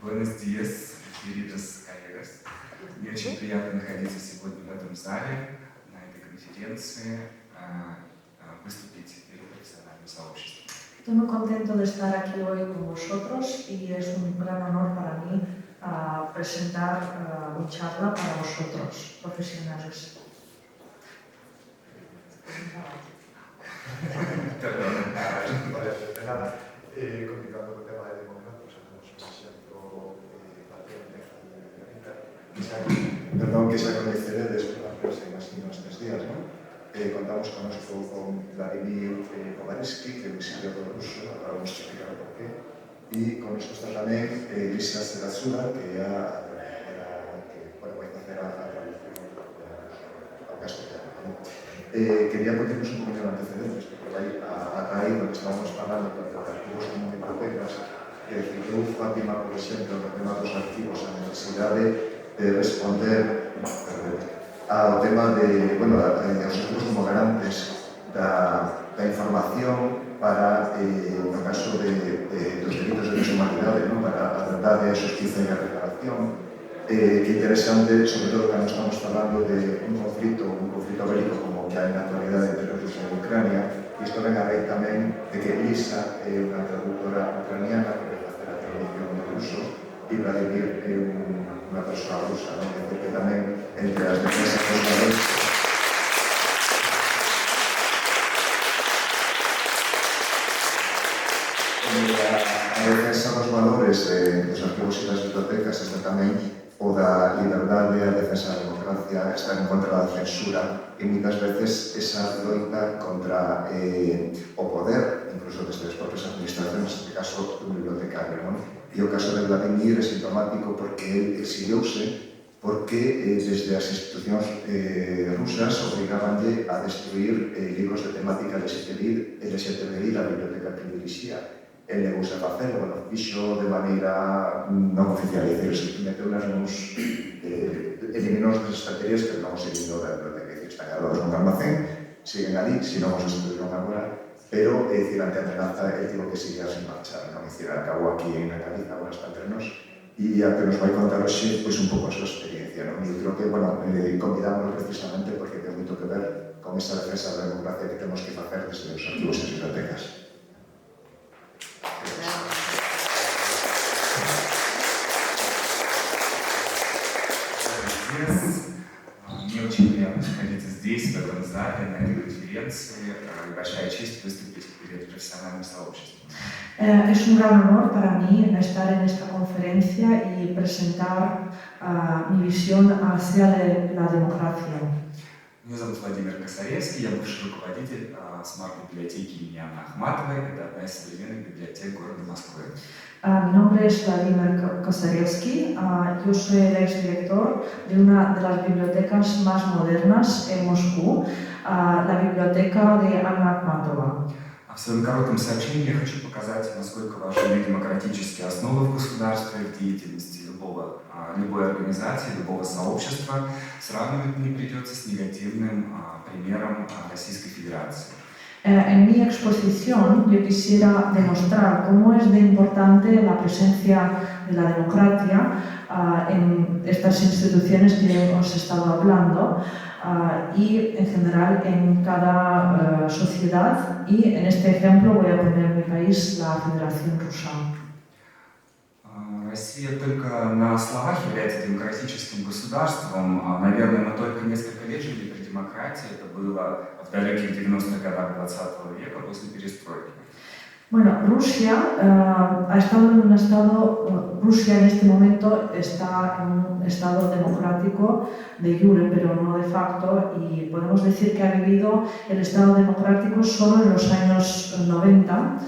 Buenos días, queridos коллегас. Мне очень приятно находиться сегодня в этом зале, на этой конференции, выступить перед профессиональным сообществом. Estoy muy contento de estar aquí hoy con vosotros y es un gran honor para mí presentar mi charla para vosotros, profesionales. Continuando con el tema de demócratas, hacemos un ejemplo patente. Perdón, que se conoceredes por la prensa, imagino, estos días, ¿no? Contamos con Vladimir Kovarsky, que es un historiador ruso, ahora vamos a explicar por qué, y con nosotros también Lisa Serasura, que ya voy a hacer a traducción al castellano, ¿no? Quería contarnos un poquito de antecedentes, porque a raíz de lo que estábamos hablando de archivos como bibliotecas, que explicó Fátima, por ejemplo, en el tema de los archivos, la necesidad de responder ao tema de, os archivos como garantes da información para, no caso dos delitos de lesa humanidade, para a verdade, a justiza e a reparación. Que interesante, sobre todo cando estamos falando de un conflito bélico como que hai na actualidade entre Rusia e Ucrania. Isto ven a raíz tamén de que Lisa é unha traductora ucraniana que vai facer a traducción do ruso e Vladimir é unha persoa rusa, non? É que tamén entre as defensas dos valores a defensa dos valores dos arquivos e das bibliotecas está tamén o da liberdade, a defensa da democracia, está en contra da censura e muitas veces esa loita contra o poder, incluso desde as propias administracións, neste caso un bibliotecario, non? E o caso de Vladimir é sintomático porque ele exiliouse porque desde as institucións rusas obrigabanlle a destruir libros de temática LGTBI da biblioteca que dirixía. Ele negouse a facer, fixo de maneira non oficial, é dicir, se meteu nas mãos, eliminou as estanterías que non se eliminou da biblioteca, están guardados nun almacén, siguen ali, se non os destruíron agora, pero, é dicir, ante a amenaza, ele tivo que seguir sin marchar, non? É dicir, acabou aquí en Galiza, agora está entre nos, e a que nos vai contar hoxe, pois, un pouco a súa experiencia, non? E eu creo que, convidámoslo precisamente porque ten moito que ver con esa defensa da democracia que temos que facer desde os arquivos e as bibliotecas. Мне очень приятно находиться здесь, в этом зале, на этой конференции. Большая честь выступить перед профессиональным сообществом. Es un gran honor para mí estar en esta conferencia y presentar mi visión hacia la democracia. Меня зовут Владимир Косаревский, я бывший руководитель смарт-библиотеки имени Анны Ахматовой. Это одна из современных библиотек города Москвы. Mi nombre es Vladimir Kosarevsky, yo soy el exdirector de una de las bibliotecas más modernas en Moscú, la biblioteca de Anna Akhmatova. В своем коротком сообщении я хочу показать, насколько важны демократические основы в государстве, в деятельности любой организации, любого сообщества. Сравнивать не придется с негативным примером Российской Федерации. En mi exposición yo quisiera demostrar cómo es de importante la presencia de la democracia en estas instituciones que hemos estado hablando y en general en cada sociedad, y en este ejemplo voy a poner mi país, la Federación Rusa. Россия только на словах является демократическим государством. Наверное, мы только несколько лет жили при демократии. Это было в далеких 90-х годах 20 века после перестройки. Bueno, Rusia ha estado en un estado, Rusia en este momento está en un estado democrático de jure, pero no de facto, y podemos decir que ha vivido el estado democrático solo en los años 90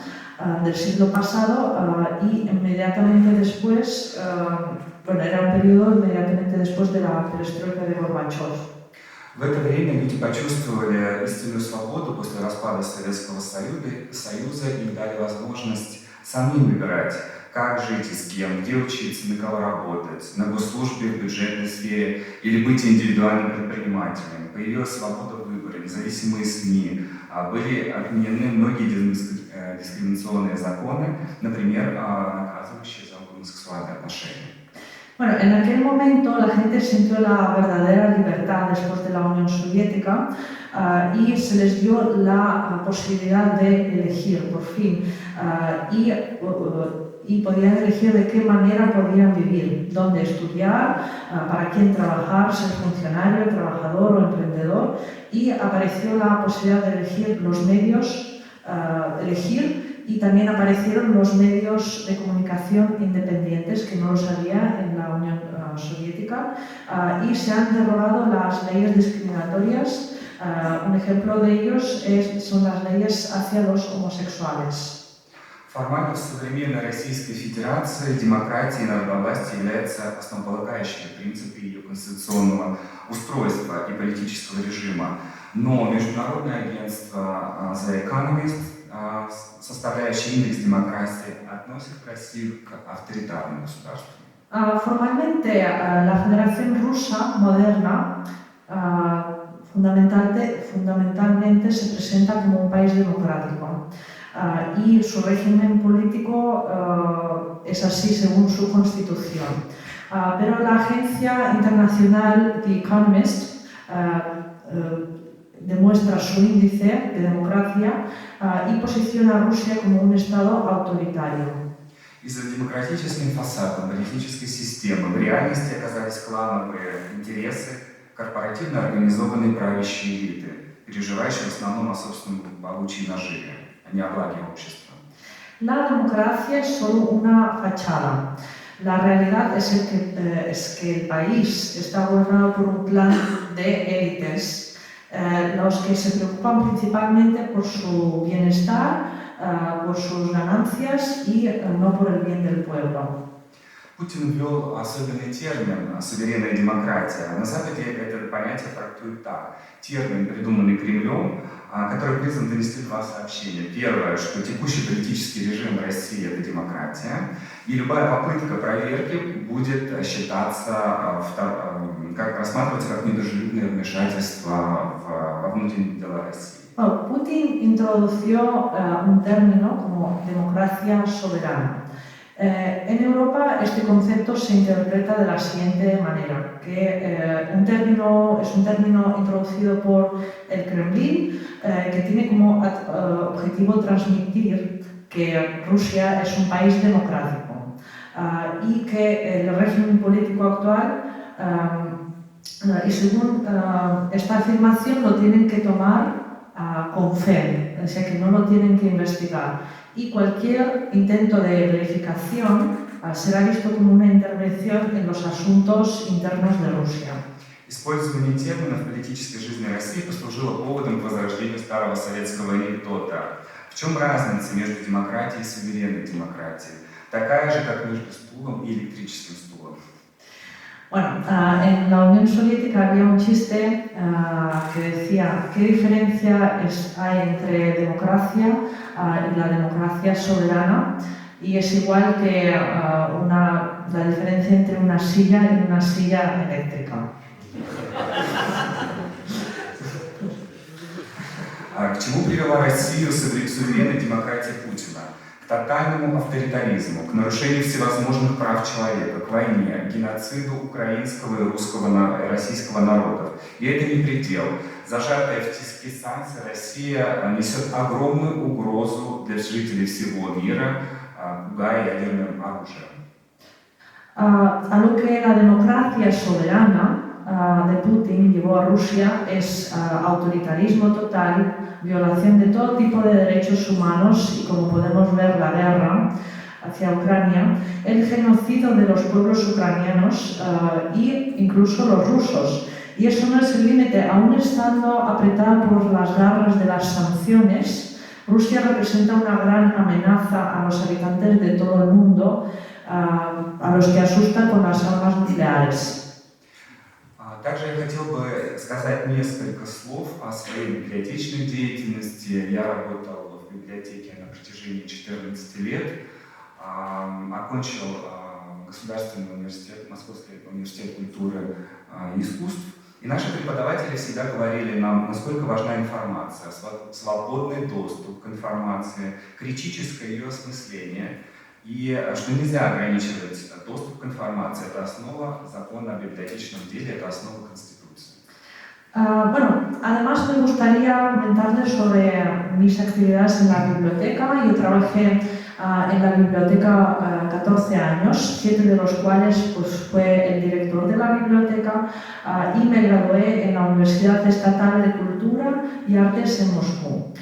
del siglo pasado y inmediatamente después, era un periodo inmediatamente después de la perestroika de Gorbachev. В это время люди почувствовали истинную свободу после распада Советского Союза и им дали возможность самим выбирать, как жить и с кем, где учиться, на кого работать, на госслужбе, в бюджетной сфере или быть индивидуальным предпринимателем. Появилась свобода выбора, независимые СМИ, были отменены многие дискриминационные законы, например, наказывающие за угнетение гомосексуальные отношения. Bueno, en aquel momento la gente sintió la verdadera libertad después de la Unión Soviética y se les dio la posibilidad de elegir, por fin, y podían elegir de qué manera podían vivir, dónde estudiar, para quién trabajar, ser funcionario, trabajador o emprendedor, y apareció la posibilidad de elegir los medios, y también aparecieron los medios de comunicación independientes, que no los había en la Unión Soviética, y se han derogado las leyes discriminatorias. Un ejemplo de ellos son las leyes hacia los homosexuales. Формально в современной Российской Федерации демократия и народовластие являются основополагающими принципами ее конституционного устройства и политического режима. Но Международное агентство The Economist, составляющее индекс демократии, относит Россию к авторитарному государству. Formalmente, la Federación Rusa moderna fundamentalmente se presenta como un país democrático y su régimen político es así según su constitución. Pero la agencia internacional The Economist demuestra su índice de democracia y posiciona a Rusia como un Estado autoritario. И за демократическим фасадом политической системы в реальности оказались клановые интересы корпоративно организованной правящей элиты, переживающие в основном о собственном получении наживе, а не о благе общества. La democracia es solo una fachada. La realidad es que el país está gobernado por un clan de élites, los que se preocupan principalmente por su bienestar, por sus ganancias y no por el bien del pueblo. Путин ввел особенный термин «суверенная демократия». На Западе это понятие трактует так. Термин, придуманный Кремлем, который призван донести два сообщения. Первое, что текущий политический режим в России – это демократия, и любая попытка проверки будет считаться, рассматриваться как недружелюбное вмешательство во внутренние дела России. Putin introdució un término como democracia soberana. En Europa este concepto se interpreta de la siguiente manera, que es un término introducido por el Kremlin que tiene como objetivo transmitir que Rusia es un país democrático y que el régimen político actual, y según esta afirmación, lo tienen que tomar con fe, o sea que no lo tienen que investigar. Y cualquier intento de verificación será visto como una intervención en los asuntos internos de Rusia. Использование термина в политической жизни России послужило поводом к возрождению старого советского анекдота. В чем разница между демократией и суверенной демократией? Такая же, как между стулом и электрическим стулом. Bueno, en la Unión Soviética había un chiste que decía ¿qué diferencia hay entre democracia y la democracia soberana? Y es igual que la diferencia entre una silla y una silla eléctrica. К чему привела Россию суверенная демократия Путина? К тотальному авторитаризму, к нарушению всевозможных прав человека, к войне, геноциду украинского и русского и российского народов. И это не предел. Зажатая в тиски санкций, Россия несет огромную угрозу для жителей всего мира, пугая ядерным оружием. A lo que la democracia soberana de Putin llevó a Rusia es autoritarismo total, violación de todo tipo de derechos humanos y, como podemos ver, la guerra hacia Ucrania, el genocidio de los pueblos ucranianos e incluso los rusos. Y eso no es el límite. Aún estando apretada por las garras de las sanciones, Rusia representa una gran amenaza a los habitantes de todo el mundo, a los que asusta con las armas nucleares. Также я хотел бы сказать несколько слов о своей библиотечной деятельности. Я работал в библиотеке на протяжении 14 лет, окончил Государственный университет, Московский университет культуры и искусств. И наши преподаватели всегда говорили нам, насколько важна информация, свободный доступ к информации, критическое ее осмысление. и что нельзя ограничивать доступ к информации. Это основа закона о библиотечном деле, это основа Конституции. Bueno, además me gustaría comentarles sobre mis actividades en la biblioteca. Yo trabajé en la biblioteca 14 años, 7 de los cuales pues, fue el director de la biblioteca y me gradué en la Universidad Estatal de Cultura y Artes en Moscú.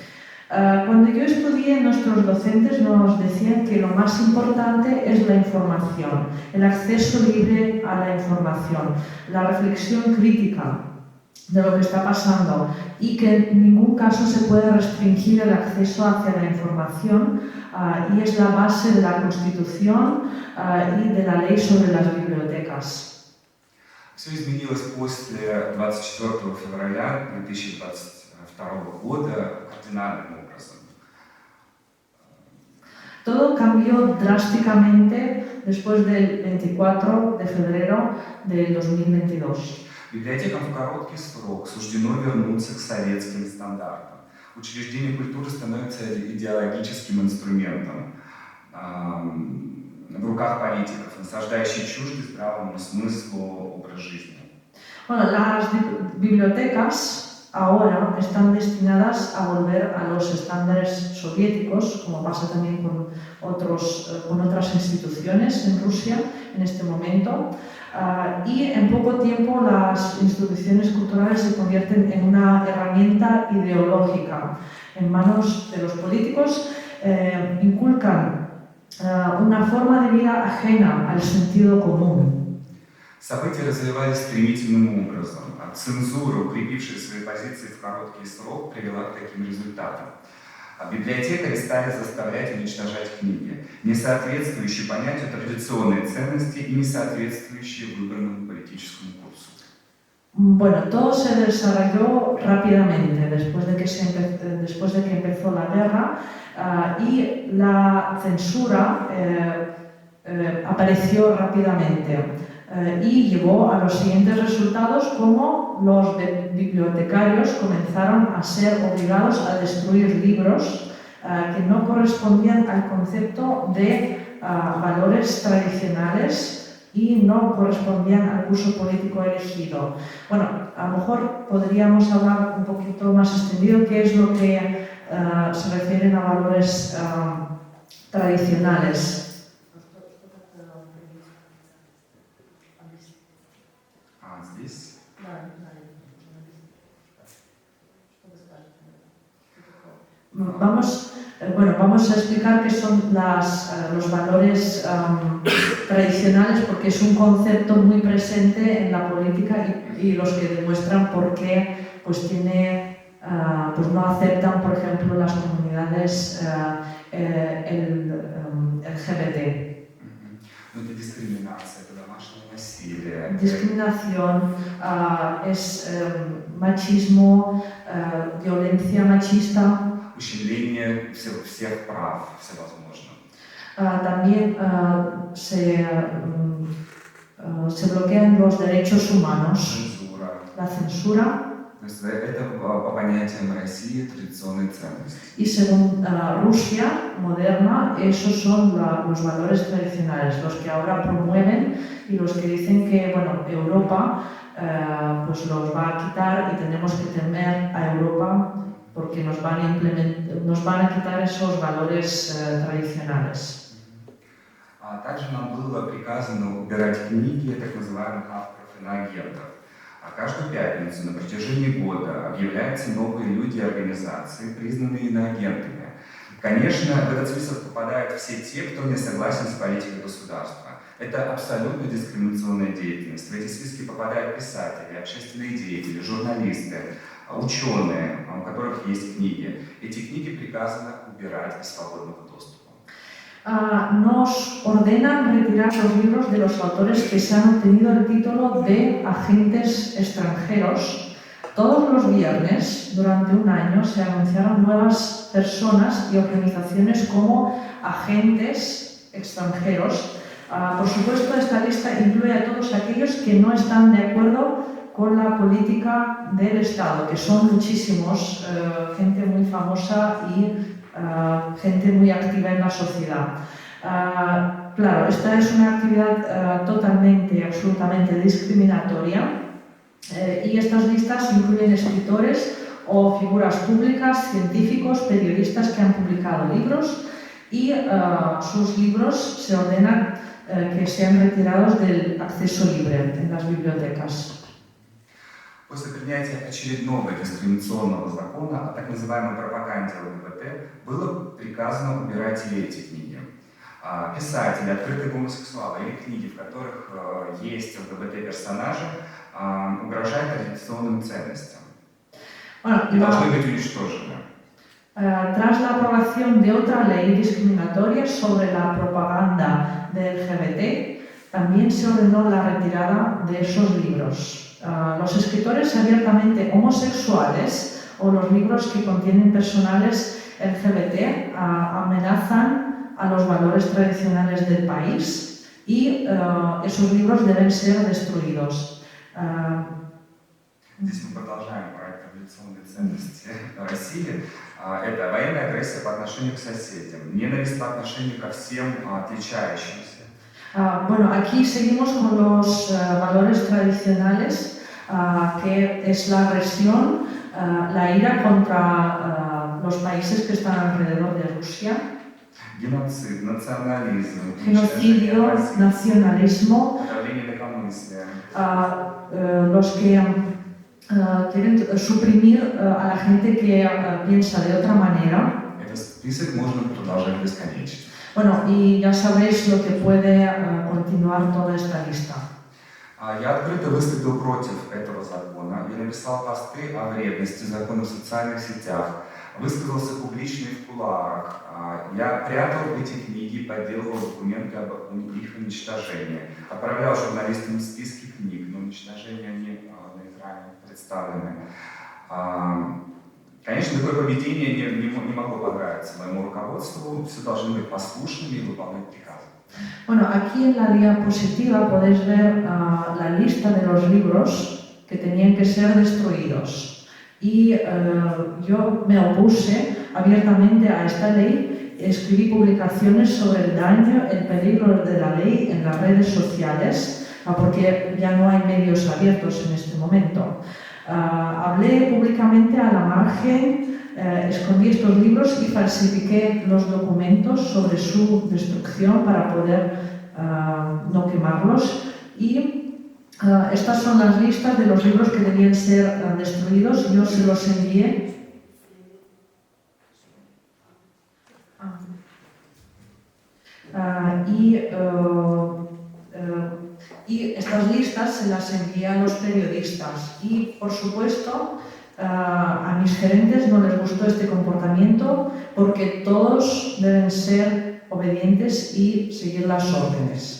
Cuando yo estudié, nuestros docentes nos decían que lo más importante es la información, el acceso libre a la información, la reflexión crítica de lo que está pasando y que en ningún caso se puede restringir el acceso hacia la información y es la base de la Constitución y de la ley sobre las bibliotecas. Все изменилось после 24 февраля 2022 года кардинальным образом. Todo cambió drásticamente después del 24 de febrero del 2022. Библиотекам в короткий срок суждено вернуться к советским стандартам. Учреждение культуры становится идеологическим инструментом в руках политиков, насаждающих чуждый здравому смыслу образ жизни. Bueno, las bibliotecas ahora están destinadas a volver a los estándares soviéticos, como pasa también con otras instituciones en Rusia en este momento. Y en poco tiempo las instituciones culturales se convierten en una herramienta ideológica en manos de los políticos, inculcan una forma de vida ajena al sentido común. События развивались стремительным образом. Цензура, укрепившая свои позиции в короткий срок, привела к таким результатам. Библиотекари стали заставлять уничтожать книги, не соответствующие понятию традиционной ценности и не соответствующие выбранному политическому курсу. Bueno, todo se desarrolló rápidamente después de que empezó la guerra y la censura apareció rápidamente y llevó a los siguientes resultados, como los bibliotecarios comenzaron a ser obligados a destruir libros que no correspondían al concepto de valores tradicionales y no correspondían al curso político elegido. Bueno, a lo mejor podríamos hablar un poquito más extendido qué es lo que se refieren a valores tradicionales. Здесь. Vamos a explicar qué son los valores tradicionales, porque es un concepto muy presente en la política y los que demuestran por qué pues no aceptan, por ejemplo, las comunidades LGBT. Это дискриминация, это домашнее насилие. Discriminación, es machismo, violencia machista. Ущемление всех прав всевозможных. También se bloquean los derechos humanos. Цензура. La censura. То есть это по понятиям России традиционные ценности. Y según Rusia moderna, esos son los valores tradicionales, los que ahora promueven y los que dicen que bueno, Europa pues los va a quitar y tenemos que temer a Europa porque nos van a quitar esos valores tradicionales. Также нам было приказано убирать книги так называемых авторов-иноагентов. Каждую пятницу на протяжении года объявляются новые люди и организации, признанные иноагентами. Конечно, в этот список попадают все те, кто не согласен с политикой государства. Это абсолютно дискриминационная деятельность. В эти списки попадают писатели, общественные деятели, журналисты, ученые, у которых есть книги. Эти книги приказано убирать из свободного доступа. Nos ordenan retirar los libros de los autores que se han obtenido el título de agentes extranjeros. Todos los viernes, durante un año, se anunciaron nuevas personas y organizaciones como agentes extranjeros. Por supuesto, esta lista incluye a todos aquellos que no están de acuerdo con la política del Estado, que son muchísimos, gente muy famosa y gente muy activa en la sociedad. Claro, esta es una actividad totalmente y absolutamente discriminatoria y estas listas incluyen escritores o figuras públicas, científicos, periodistas que han publicado libros y sus libros se ordenan que sean retirados del acceso libre en las bibliotecas. После принятия очередного дискриминационного закона о так называемой пропаганде ЛГБТ было приказано убирать и эти книги. Писатели, открытые гомосексуалы или книги, в которых есть ЛГБТ-персонажи, угрожают традиционным ценностям и должны быть уничтожены. Tras la aprobación de otra ley discriminatoria sobre la propaganda del LGBT, también se ordenó la retirada de esos libros. Los escritores abiertamente homosexuales o los libros que contienen personajes LGBT amenazan a los valores tradicionales del país y esos libros deben ser destruidos. Здесь мы продолжаем про традиционные ценности России. Это военная агрессия по отношению к соседям, ненависть по отношению ко всем отличающимся. Bueno, aquí seguimos con los valores tradicionales, que es la agresión, la ira contra los países que están alrededor de Rusia. Геноцид, национализм, Genocidio, nacionalismo, подавление инакомыслия. Los que quieren suprimir a la gente que piensa de otra manera. Этот список можно продолжать бесконечно. Bueno, y ya sabéis lo que puede continuar toda esta lista. Я открыто выступил против этого закона. Я написал посты о вредности закона в социальных сетях, высказался публично и в кулуарах. Я прятал эти книги и подделывал документы об их уничтожении. Отправлял журналистам списки книг, но уничтожение они на экране представлены. Конечно, такое поведение не могло понравиться моему руководству. Все должны быть послушными и выполнять приказы. Bueno, aquí en la diapositiva podéis ver la lista de los libros que tenían que ser destruidos. Y yo me opuse abiertamente a esta ley, escribí publicaciones sobre el daño, el peligro de la ley en las redes sociales, porque ya no hay medios abiertos en este momento. Hablé públicamente a la margen, escondí estos libros y falsifiqué los documentos sobre su destrucción para poder no quemarlos. Y estas son las listas de los libros que debían ser destruidos. Yo se los envié. Y estas listas se las envié a los periodistas y, por supuesto, a mis gerentes no les gustó este comportamiento porque todos deben ser obedientes y seguir las órdenes.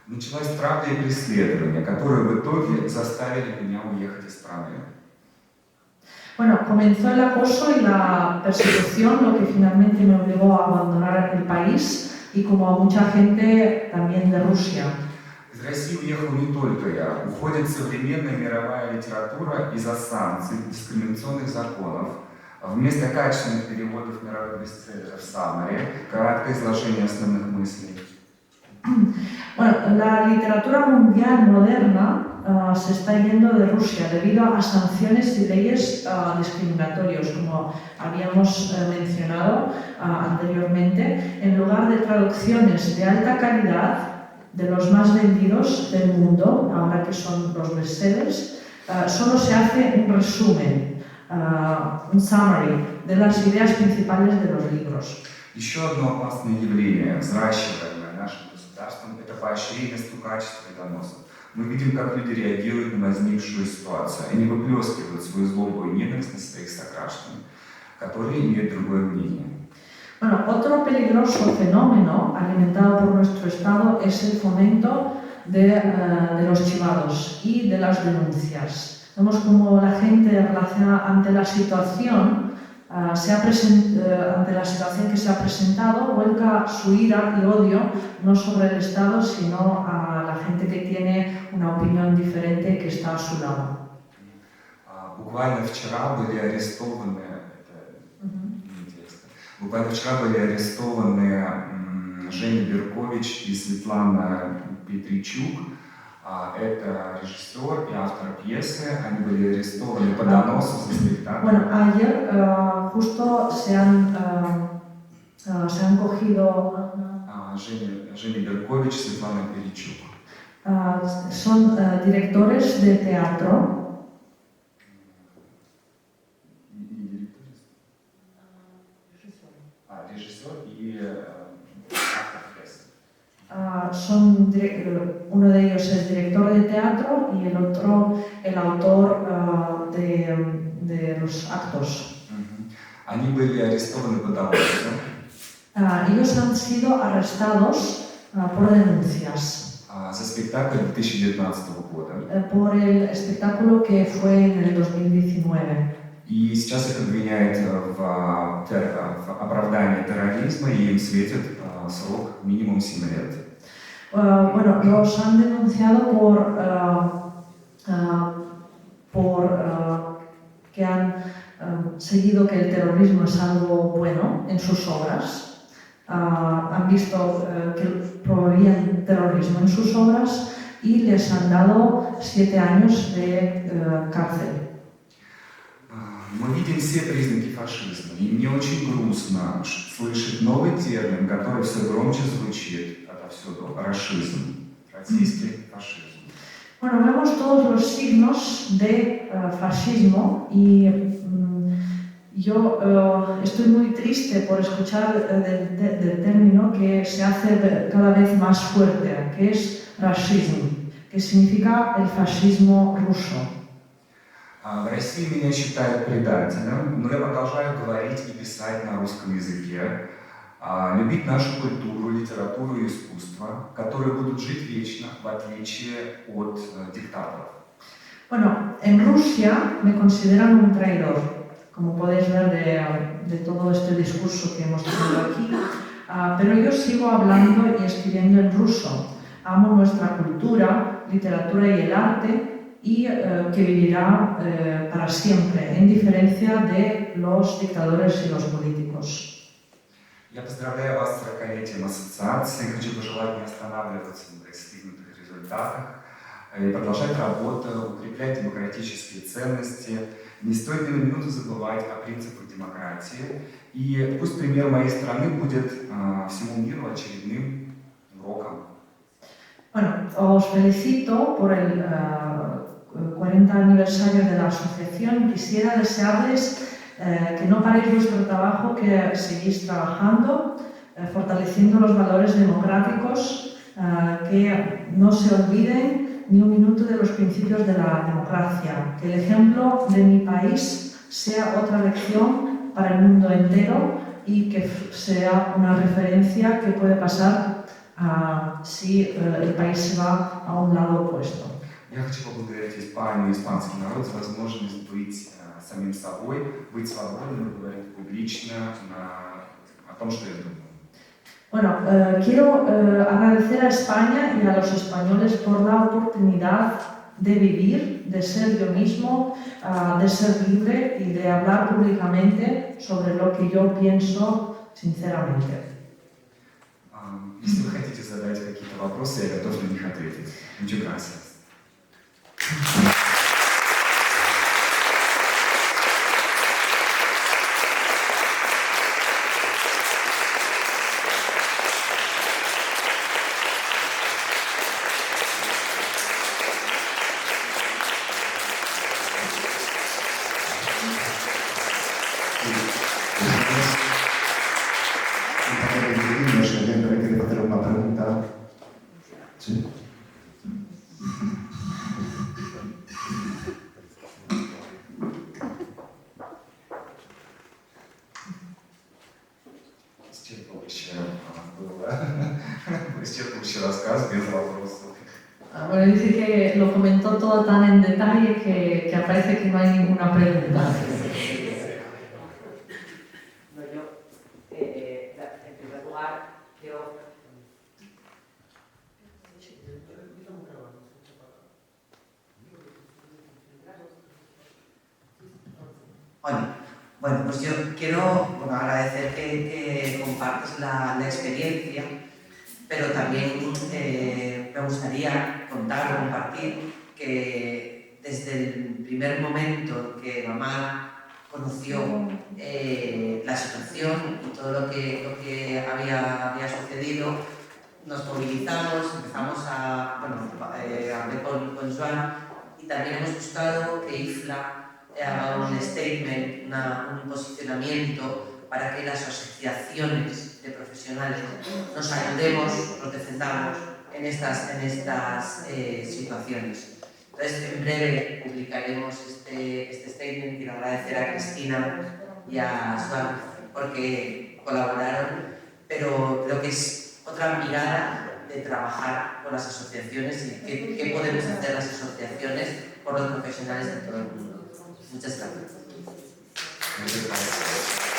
Началась правда и преследование, которые в итоге заставили меня уехать из страны. Bueno, comenzó el acoso y la persecución, lo que finalmente me obligó a abandonar el país y como a mucha gente también de Rusia. Из России уехал не только я. Уходит современная мировая литература из-за санкций, дискриминационных законов. Вместо качественных переводов мировых бестселлеров Summary, краткое изложение основных мыслей. Bueno, la literatura mundial moderna se está yendo de Rusia debido a sanciones y leyes discriminatorias, como habíamos mencionado anteriormente, en lugar de traducciones de alta calidad de los más vendidos del mundo, ahora que son los bestsellers, solo se hace un resumen, un summary de las ideas principales de los libros. Еще одно опасное явление, взращиваемое нашим государством, это поощрение стукачества и доносов. Мы видим, как люди реагируют на возникшую ситуацию. Они выплескивают свою злобу и ненависть на своих сограждан, которые имеют другое мнение. Bueno, otro peligroso fenómeno alimentado por nuestro Estado es el fomento de los chivados y de las denuncias. Vemos como la gente relaciona ante la situación que se ha presentado, vuelca su ira y odio no sobre el Estado, sino a la gente que tiene una opinión diferente que está a su lado. Буквально вчера были арестованы Женя Беркович и Светлана Петричук. Это режиссер и автор пьесы. Они были арестованы по доносу за спектакль. Bueno, ayer justo se han cogido, Женя Беркович, Светлана Петричук. son directores de teatro. Режиссер и автор пьесы. Uno de ellos es director de teatro y el otro el autor de los actos. Они были арестованы по доносу. Ellos han sido arrestados por denuncias За спектакль 2019 года. por el espectáculo que fue en el 2019. И сейчас их обвиняют в оправдании терроризма, и им светит срок минимум 7 лет. Bueno, los han denunciado por que han seguido que el terrorismo es algo bueno en sus obras. Han visto que promovían terrorismo en sus obras y les han dado 7 años de cárcel. Мы видим все признаки фашизма, и мне очень грустно слышать новый термин, который все громче звучит отовсюду – рашизм, российский фашизм. Bueno, vemos todos los signos de fascismo y yo estoy muy triste por escuchar del término que se hace cada vez más fuerte, que es расизм, que significa el fascismo ruso. В России меня считают предателем, но я продолжаю говорить и писать на русском языке, любить нашу культуру, литературу и искусство, которые будут жить вечно, в отличие от диктаторов. Bueno, en Rusia me consideran un traidor, como podéis ver de todo este discurso que hemos tenido aquí, pero yo sigo hablando y escribiendo en ruso. Amo nuestra cultura, literatura y el arte, y que vivirá para siempre, en diferencia de los dictadores y los políticos. Я поздравляю вас с 40-летием ассоциации, хочу пожелать не останавливаться на достигнутых результатах и продолжать работу, укреплять демократические ценности. Не стоит ни на минуту забывать о принципах демократии, и пусть пример моей страны будет всему миру очередным уроком. Bueno, os felicito por el 40 aniversario de la asociación. Quisiera desearles que no paréis vuestro trabajo, que seguís trabajando, fortaleciendo los valores democráticos, que no se olviden ni un minuto de los principios de la democracia, que el ejemplo de mi país sea otra lección para el mundo entero y que sea una referencia que puede pasar si el país se va a un lado opuesto. Я хочу поблагодарить Испанию и испанский народ за возможность быть самим собой, быть свободным, говорить публично о том, что я думаю. Bueno, quiero agradecer a España y a los españoles por la oportunidad de vivir, de ser yo mismo, de ser libre y de hablar públicamente sobre lo que yo pienso sinceramente. Если вы хотите задать какие-то вопросы, я готов на них ответить. Muchas gracias. También hacer una pregunta. Sí. Исчерпывающий рассказ без вопросов. Bueno, dice que lo comentó todo tan en detalle que parece que no hay ninguna pregunta. No, yo, en primer lugar, quiero... Bueno, pues yo quiero agradecer que compartas la experiencia pero también me gustaría contar o compartir que desde el primer momento que mamá conoció la situación y todo lo que había sucedido, nos movilizamos, empezamos a hablar con Joan y también hemos buscado que IFLA haga un statement, un posicionamiento para que las asociaciones de profesionales nos ayudemos, nos defendamos en estas situaciones. Entonces, en breve publicaremos este statement. Quiero agradecer a Cristina y a Joan porque colaboraron, pero creo que es otra mirada de trabajar con las asociaciones y qué podemos hacer las asociaciones por los profesionales de todo el mundo. Muchas gracias. Muchas gracias.